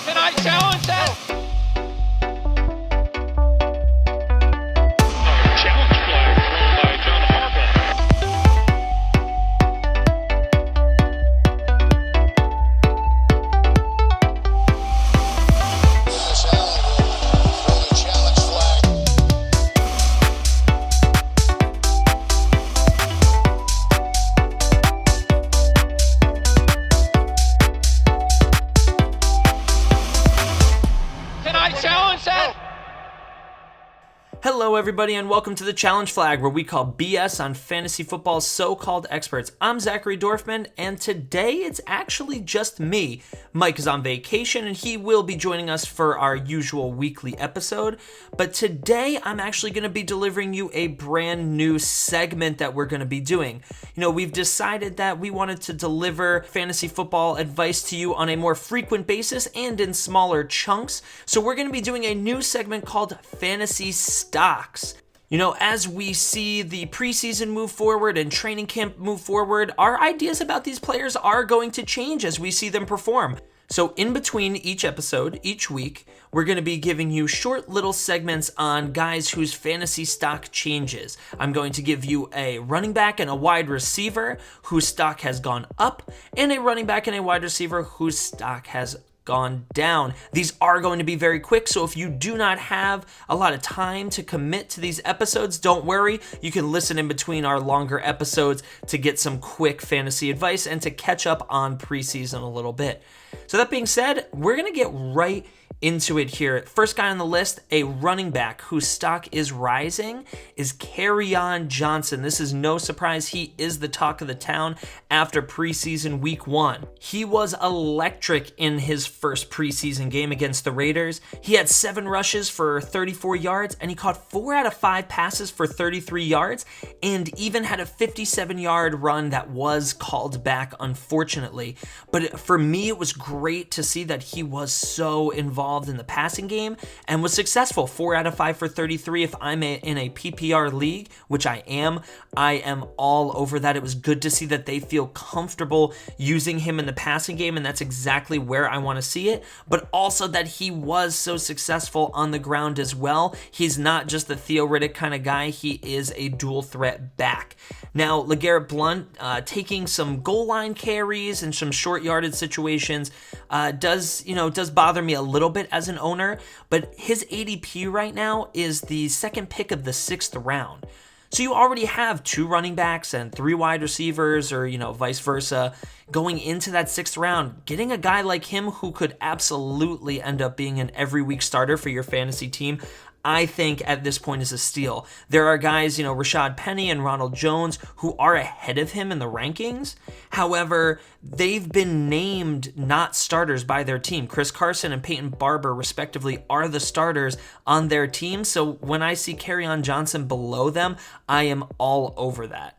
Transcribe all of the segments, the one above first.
Can I challenge that? Challenge flag thrown by John Harbaugh. Can I challenge that? Hello everybody and welcome to the Challenge Flag, where we call BS on fantasy football's so-called experts. I'm Zachary Dorfman, and today it's actually just me. Mike is on vacation and he will be joining us for our usual weekly episode, but today I'm actually going to be delivering you a brand new segment that we're going to be doing. You know, we've decided that we wanted to deliver fantasy football advice to you on a more frequent basis and in smaller chunks, so we're going to be doing a new segment called Fantasy Stocks. You know, as we see the preseason move forward and training camp move forward, our ideas about these players are going to change as we see them perform. So in between each episode, each week, we're going to be giving you short little segments on guys whose fantasy stock changes. I'm going to give you a running back and a wide receiver whose stock has gone up, and a running back and a wide receiver whose stock has gone down. These are going to be very quick, so if you do not have a lot of time to commit to these episodes, don't worry. You can listen in between our longer episodes to get some quick fantasy advice and to catch up on preseason a little bit. So that being said, we're going to get right into it here. First guy on the list, a running back whose stock is rising, is Kerryon Johnson. This is no surprise. He is the talk of the town after preseason week 1. He was electric in his first preseason game against the Raiders. He had 7 rushes for 34 yards, and he caught 4 out of 5 passes for 33 yards, and even had a 57-yard run that was called back, unfortunately. But for me, it was great to see that he was so involved in the passing game and was successful. 4 out of 5 for 33. If I'm in a PPR league, which I am all over that. It was good to see that they feel comfortable using him in the passing game, and that's exactly where I want to see it, but also that he was so successful on the ground as well. He's not just the Theo Riddick kind of guy. He is a dual threat back. Now, LeGarrette Blount taking some goal line carries and some short yardage situations does bother me a little bit as an owner, but his ADP right now is the second pick of the 6th round. So you already have 2 running backs and 3 wide receivers, or, vice versa, going into that 6th round. Getting a guy like him who could absolutely end up being an every week starter for your fantasy team, I think at this point is a steal. There are guys, Rashad Penny and Ronald Jones, who are ahead of him in the rankings. However, they've been named not starters by their team. Chris Carson and Peyton Barber, respectively, are the starters on their team. So when I see Kerryon Johnson below them, I am all over that.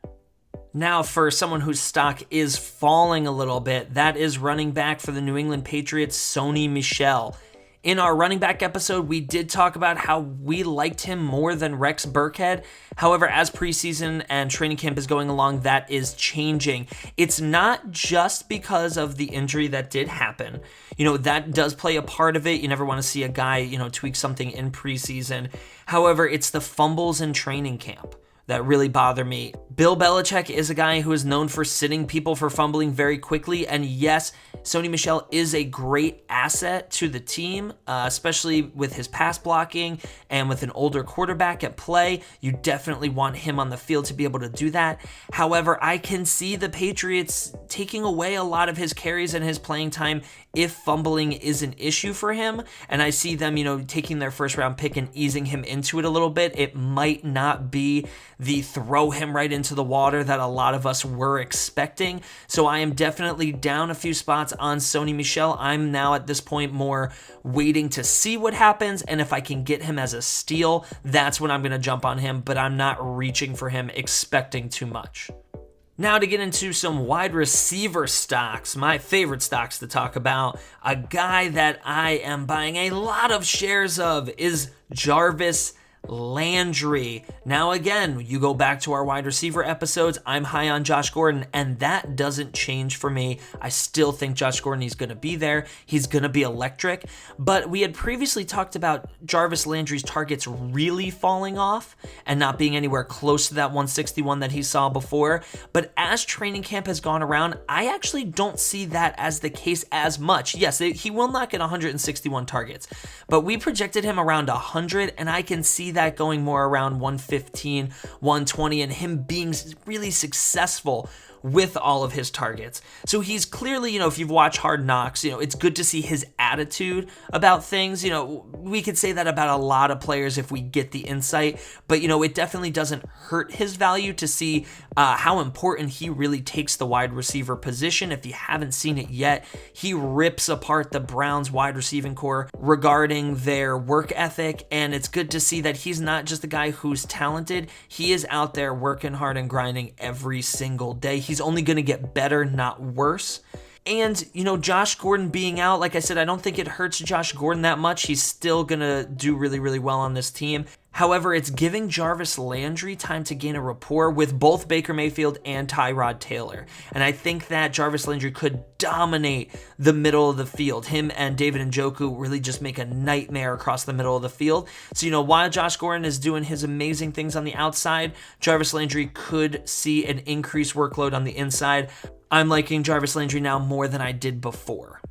Now, for someone whose stock is falling a little bit, that is running back for the New England Patriots, Sony Michel. In our running back episode, we did talk about how we liked him more than Rex Burkhead. However, as preseason and training camp is going along, that is changing. It's not just because of the injury that did happen. That does play a part of it. You never want to see a guy, tweak something in preseason. However, it's the fumbles in training camp that really bother me. Bill Belichick is a guy who is known for sitting people for fumbling very quickly, and yes, Sony Michel is a great asset to the team, especially with his pass blocking and with an older quarterback at play. You definitely want him on the field to be able to do that. However, I can see the Patriots taking away a lot of his carries and his playing time if fumbling is an issue for him, and I see them, taking their first round pick and easing him into it a little bit. It might not be the throw him right into the water that a lot of us were expecting. So I am definitely down a few spots on Sony Michel. I'm now at this point more waiting to see what happens, and if I can get him as a steal, that's when I'm going to jump on him, but I'm not reaching for him expecting too much. Now to get into some wide receiver stocks, my favorite stocks to talk about. A guy that I am buying a lot of shares of is Jarvis Landry. Now again, you go back to our wide receiver episodes, I'm high on Josh Gordon, and that doesn't change for me. I still think Josh Gordon, he's going to be there. He's going to be electric. But we had previously talked about Jarvis Landry's targets really falling off and not being anywhere close to that 161 that he saw before. But as training camp has gone around, I actually don't see that as the case as much. Yes, he will not get 161 targets, but we projected him around 100, and I can see that going more around 115, 120, and him being really successful with all of his targets. So he's clearly, if you've watched Hard Knocks, it's good to see his attitude about things. We could say that about a lot of players if we get the insight, but it definitely doesn't hurt his value to see how important he really takes the wide receiver position. If you haven't seen it yet, he rips apart the Browns wide receiving core regarding their work ethic, and it's good to see that he's not just a guy who's talented. He is out there working hard and grinding every single day. He's only going to get better, not worse. And, Josh Gordon being out, like I said, I don't think it hurts Josh Gordon that much. He's still going to do really, really well on this team. However, it's giving Jarvis Landry time to gain a rapport with both Baker Mayfield and Tyrod Taylor. And I think that Jarvis Landry could dominate the middle of the field. Him and David Njoku really just make a nightmare across the middle of the field. So, while Josh Gordon is doing his amazing things on the outside, Jarvis Landry could see an increased workload on the inside. I'm liking Jarvis Landry now more than I did before.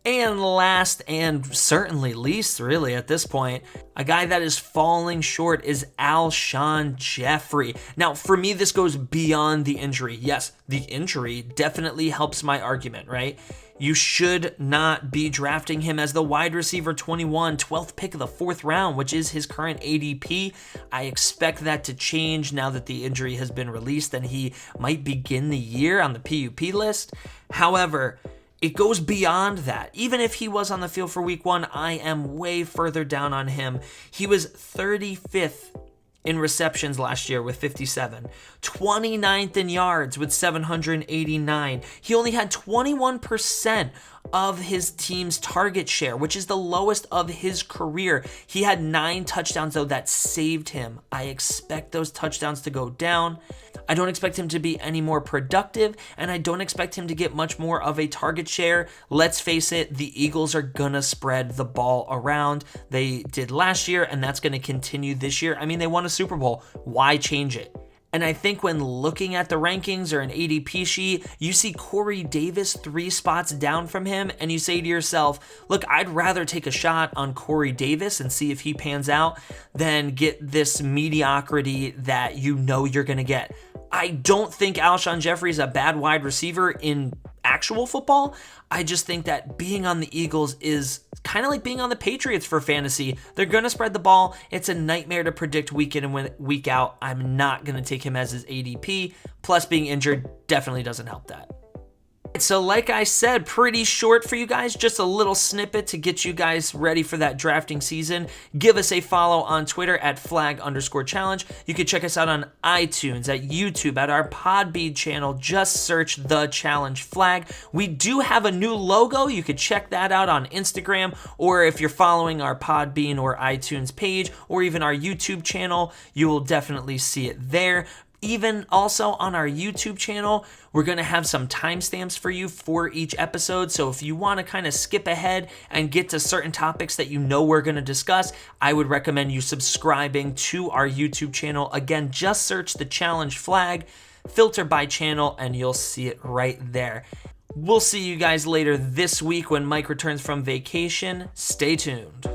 And last, and certainly least, really, at this point, a guy that is falling short is Alshon Jeffrey. Now, for me, this goes beyond the injury. Yes, the injury definitely helps my argument, right? You should not be drafting him as the wide receiver 21, 12th pick of the 4th round, which is his current ADP. I expect that to change now that the injury has been released and he might begin the year on the PUP list. However, it goes beyond that. Even if he was on the field for week 1, I am way further down on him. He was 35th in receptions last year with 57, 29th in yards with 789. He only had 21% of his team's target share, which is the lowest of his career. He had 9 touchdowns, though, that saved him. I expect those touchdowns to go down. I don't expect him to be any more productive, and I don't expect him to get much more of a target share. Let's face it, the Eagles are gonna spread the ball around. They did last year, and that's gonna continue this year. I mean, they won a Super Bowl. Why change it? And I think when looking at the rankings or an ADP sheet, you see Corey Davis 3 spots down from him, and you say to yourself, look, I'd rather take a shot on Corey Davis and see if he pans out than get this mediocrity that you're going to get. I don't think Alshon Jeffrey is a bad wide receiver in actual football. I just think that being on the Eagles is kind of like being on the Patriots for fantasy. They're going to spread the ball. It's a nightmare to predict week in and week out. I'm not going to take him as his ADP. Plus, being injured definitely doesn't help that. So like I said, pretty short for you guys, just a little snippet to get you guys ready for that drafting season. Give us a follow on Twitter at @flag_challenge. You can check us out on iTunes, at YouTube, at our Podbean channel. Just search The Challenge Flag. We do have a new logo. You could check that out on Instagram, or if you're following our Podbean or iTunes page, or even our YouTube channel, you will definitely see it there. Even also on our YouTube channel, we're going to have some timestamps for you for each episode. So if you want to kind of skip ahead and get to certain topics that we're going to discuss, I would recommend you subscribing to our YouTube channel. Again, just search The Challenge Flag, filter by channel, and you'll see it right there. We'll see you guys later this week when Mike returns from vacation. Stay tuned.